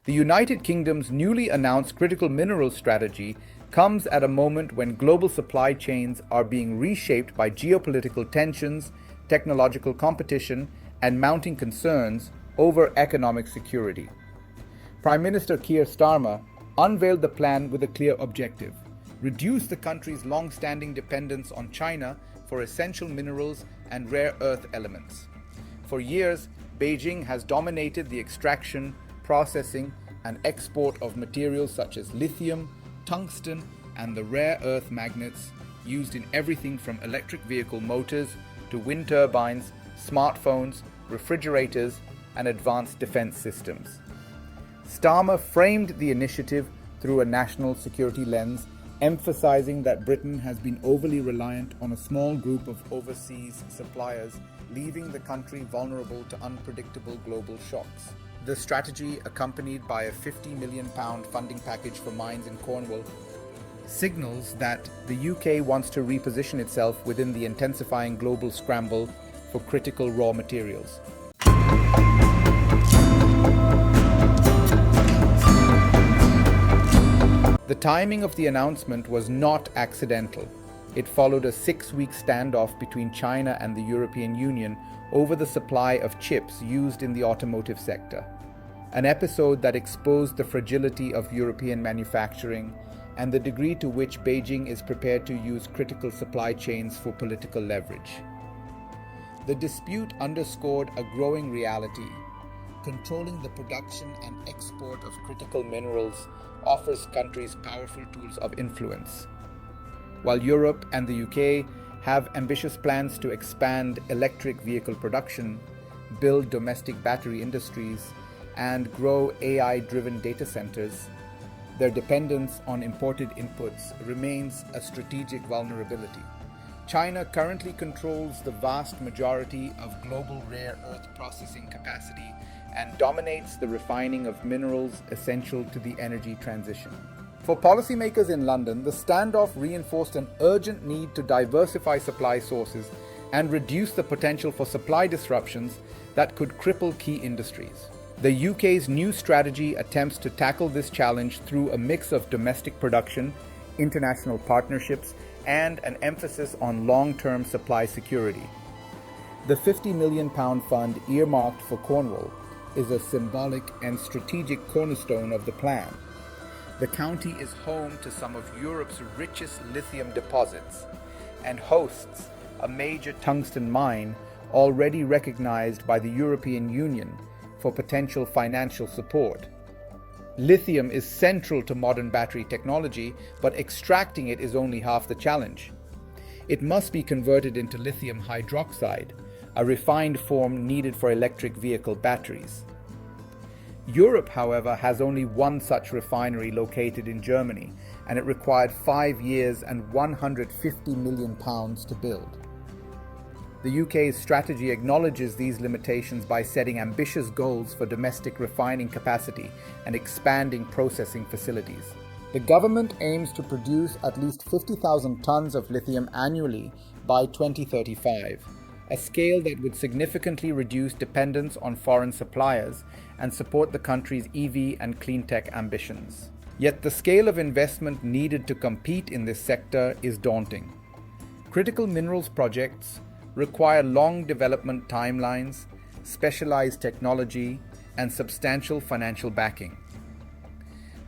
The United Kingdom's newly announced critical minerals strategy comes at a moment when global supply chains are being reshaped by geopolitical tensions, technological competition, and mounting concerns over economic security. Prime Minister Keir Starmer unveiled the plan with a clear objective: reduce the country's long-standing dependence on China for essential minerals and rare earth elements. For years, Beijing has dominated the extraction, processing, and export of materials such as lithium, tungsten, and the rare earth magnets used in everything from electric vehicle motors to wind turbines, smartphones, refrigerators, and advanced defense systems. Starmer framed the initiative through a national security lens, emphasizing that Britain has been overly reliant on a small group of overseas suppliers, leaving the country vulnerable to unpredictable global shocks. The strategy, accompanied by a £50 million funding package for mines in Cornwall, signals that the UK wants to reposition itself within the intensifying global scramble for critical raw materials. The timing of the announcement was not accidental. It followed a 6-week standoff between China and the European Union over the supply of chips used in the automotive sector, an episode that exposed the fragility of European manufacturing and the degree to which Beijing is prepared to use critical supply chains for political leverage. The dispute underscored a growing reality. Controlling the production and export of critical minerals offers countries powerful tools of influence. While Europe and the UK have ambitious plans to expand electric vehicle production, build domestic battery industries, and grow AI-driven data centers, their dependence on imported inputs remains a strategic vulnerability. China currently controls the vast majority of global rare earth processing capacity and dominates the refining of minerals essential to the energy transition. For policymakers in London, the standoff reinforced an urgent need to diversify supply sources and reduce the potential for supply disruptions that could cripple key industries. The UK's new strategy attempts to tackle this challenge through a mix of domestic production, international partnerships, and an emphasis on long-term supply security. The £50 million fund earmarked for Cornwall is a symbolic and strategic cornerstone of the plan. The county is home to some of Europe's richest lithium deposits and hosts a major tungsten mine already recognized by the European Union for potential financial support. Lithium is central to modern battery technology, but extracting it is only half the challenge. It must be converted into lithium hydroxide, a refined form needed for electric vehicle batteries. Europe, however, has only one such refinery located in Germany, and it required 5 years and £150 million to build. The UK's strategy acknowledges these limitations by setting ambitious goals for domestic refining capacity and expanding processing facilities. The government aims to produce at least 50,000 tons of lithium annually by 2035, a scale that would significantly reduce dependence on foreign suppliers and support the country's EV and clean tech ambitions. Yet the scale of investment needed to compete in this sector is daunting. Critical minerals projects require long development timelines, specialized technology, and substantial financial backing.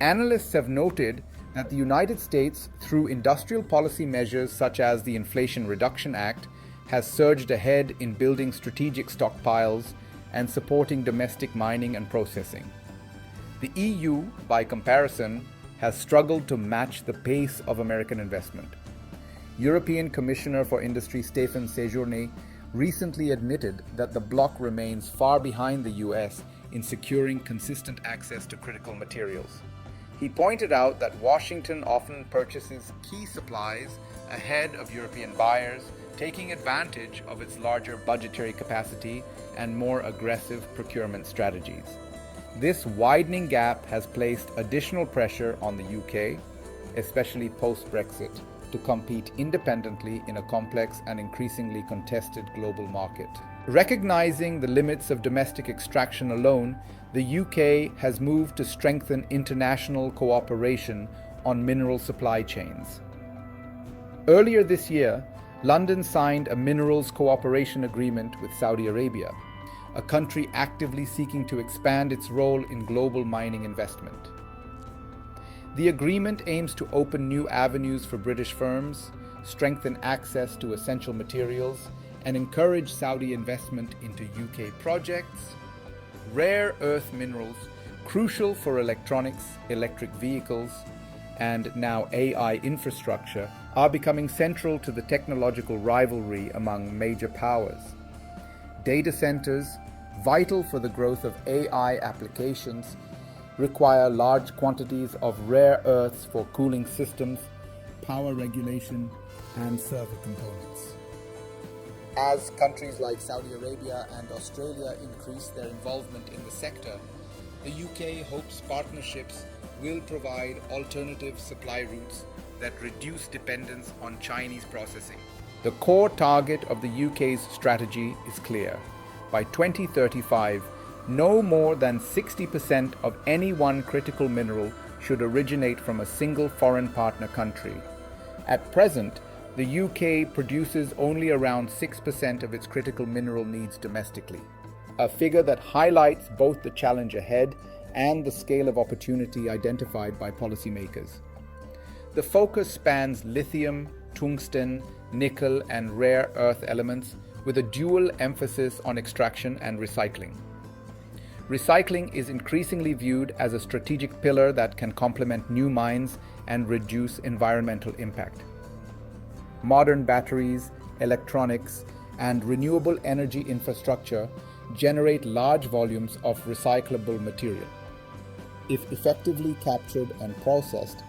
Analysts have noted that the United States, through industrial policy measures such as the Inflation Reduction Act, has surged ahead in building strategic stockpiles and supporting domestic mining and processing. The EU, by comparison, has struggled to match the pace of American investment. European Commissioner for Industry Stéphane Séjourné recently admitted that the bloc remains far behind the US in securing consistent access to critical materials. He pointed out that Washington often purchases key supplies ahead of European buyers, taking advantage of its larger budgetary capacity and more aggressive procurement strategies. This widening gap has placed additional pressure on the UK, especially post-Brexit, to compete independently in a complex and increasingly contested global market. Recognizing the limits of domestic extraction alone, the UK has moved to strengthen international cooperation on mineral supply chains. Earlier this year, London signed a minerals cooperation agreement with Saudi Arabia, a country actively seeking to expand its role in global mining investment. The agreement aims to open new avenues for British firms, strengthen access to essential materials, and encourage Saudi investment into UK projects. Rare earth minerals, crucial for electronics, electric vehicles, and now AI infrastructure, are becoming central to the technological rivalry among major powers. Data centers, vital for the growth of AI applications, require large quantities of rare earths for cooling systems, power regulation, and server components. As countries like Saudi Arabia and Australia increase their involvement in the sector, the UK hopes partnerships will provide alternative supply routes that reduce dependence on Chinese processing. The core target of the UK's strategy is clear. By 2035, no more than 60% of any one critical mineral should originate from a single foreign partner country. At present, the UK produces only around 6% of its critical mineral needs domestically, a figure that highlights both the challenge ahead and the scale of opportunity identified by policymakers. The focus spans lithium, tungsten, nickel, and rare earth elements with a dual emphasis on extraction and recycling. Recycling is increasingly viewed as a strategic pillar that can complement new mines and reduce environmental impact. Modern batteries, electronics, and renewable energy infrastructure generate large volumes of recyclable material. If effectively captured and processed,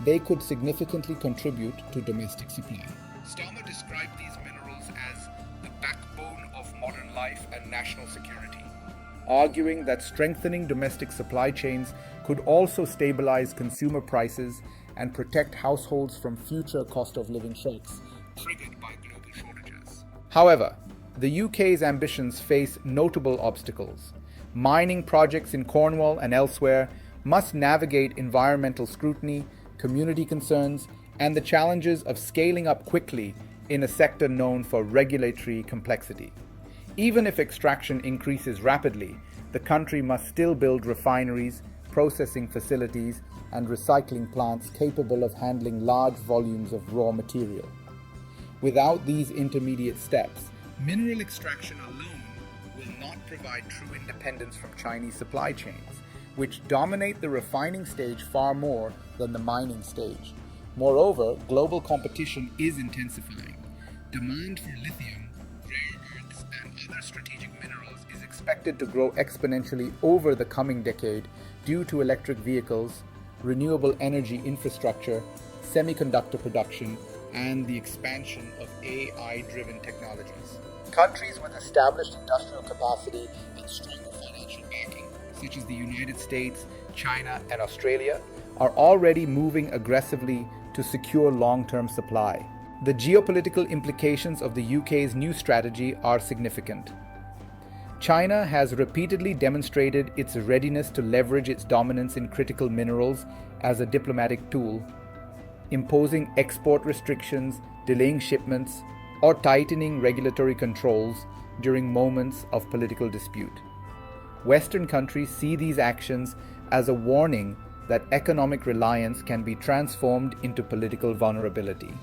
they could significantly contribute to domestic supply. Starmer described these minerals as the backbone of modern life and national security, arguing that strengthening domestic supply chains could also stabilize consumer prices and protect households from future cost of living shocks triggered by global shortages. However, the UK's ambitions face notable obstacles. Mining projects in Cornwall and elsewhere must navigate environmental scrutiny, community concerns, and the challenges of scaling up quickly in a sector known for regulatory complexity. Even if extraction increases rapidly, the country must still build refineries, processing facilities, and recycling plants capable of handling large volumes of raw material. Without these intermediate steps, mineral extraction alone will not provide true independence from Chinese supply chains, which dominate the refining stage far more than the mining stage. Moreover, global competition is intensifying. Demand for lithium, rare earths, and other strategic minerals is expected to grow exponentially over the coming decade due to electric vehicles, renewable energy infrastructure, semiconductor production, and the expansion of AI-driven technologies. Countries with established industrial capacity and stronger financial backing, such as the United States, China, and Australia, are already moving aggressively to secure long-term supply. The geopolitical implications of the UK's new strategy are significant. China has repeatedly demonstrated its readiness to leverage its dominance in critical minerals as a diplomatic tool, imposing export restrictions, delaying shipments, or tightening regulatory controls during moments of political dispute. Western countries see these actions as a warning that economic reliance can be transformed into political vulnerability.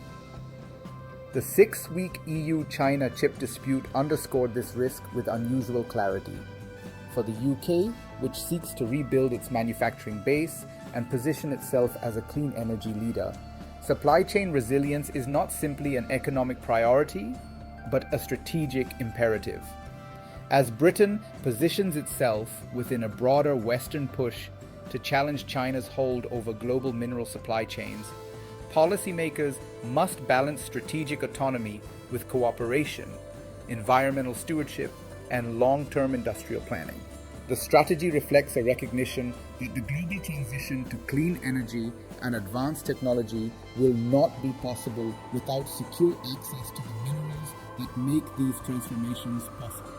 The 6-week EU-China chip dispute underscored this risk with unusual clarity. For the UK, which seeks to rebuild its manufacturing base and position itself as a clean energy leader, supply chain resilience is not simply an economic priority, but a strategic imperative. As Britain positions itself within a broader Western push to challenge China's hold over global mineral supply chains, policymakers must balance strategic autonomy with cooperation, environmental stewardship, and long-term industrial planning. The strategy reflects a recognition that the global transition to clean energy and advanced technology will not be possible without secure access to the minerals that make these transformations possible.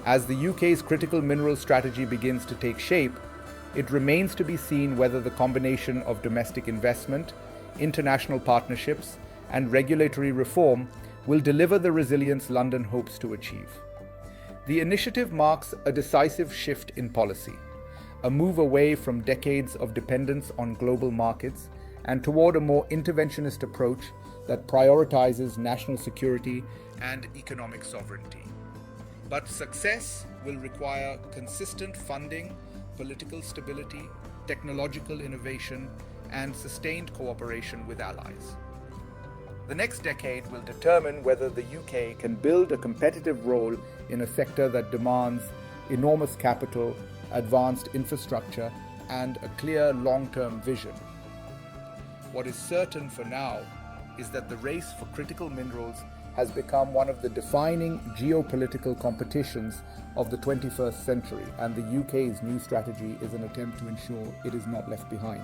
As the UK's critical mineral strategy begins to take shape, it remains to be seen whether the combination of domestic investment, international partnerships, and regulatory reform will deliver the resilience London hopes to achieve. The initiative marks a decisive shift in policy, a move away from decades of dependence on global markets and toward a more interventionist approach that prioritizes national security and economic sovereignty. But success will require consistent funding, political stability, technological innovation, and sustained cooperation with allies. The next decade will determine whether the UK can build a competitive role in a sector that demands enormous capital, advanced infrastructure, and a clear long-term vision. What is certain for now is that the race for critical minerals has become one of the defining geopolitical competitions of the 21st century, and the UK's new strategy is an attempt to ensure it is not left behind.